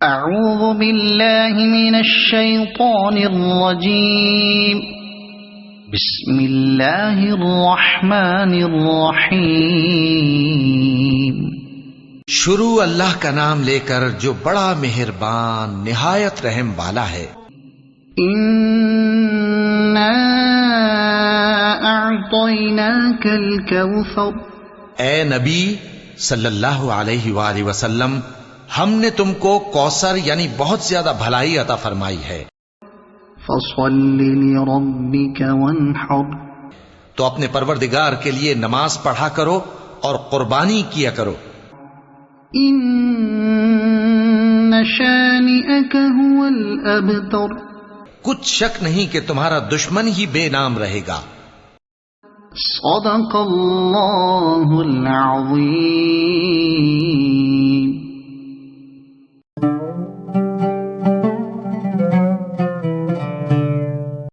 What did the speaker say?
اعوذ باللہ من الشیطان الرجیم بسم اللہ الرحمن الرحیم۔ شروع اللہ کا نام لے کر جو بڑا مہربان نہایت رحم والا ہے۔ انا اعطیناک الکوثر، اے نبی صلی اللہ علیہ وآلہ وسلم، ہم نے تم کو کوثر یعنی بہت زیادہ بھلائی عطا فرمائی ہے۔ فصل لربک وانحر، تو اپنے پروردگار کے لیے نماز پڑھا کرو اور قربانی کیا کرو۔ ان شانئک هو الابتر، کچھ شک نہیں کہ تمہارا دشمن ہی بے نام رہے گا۔ صدق اللہ العظیم۔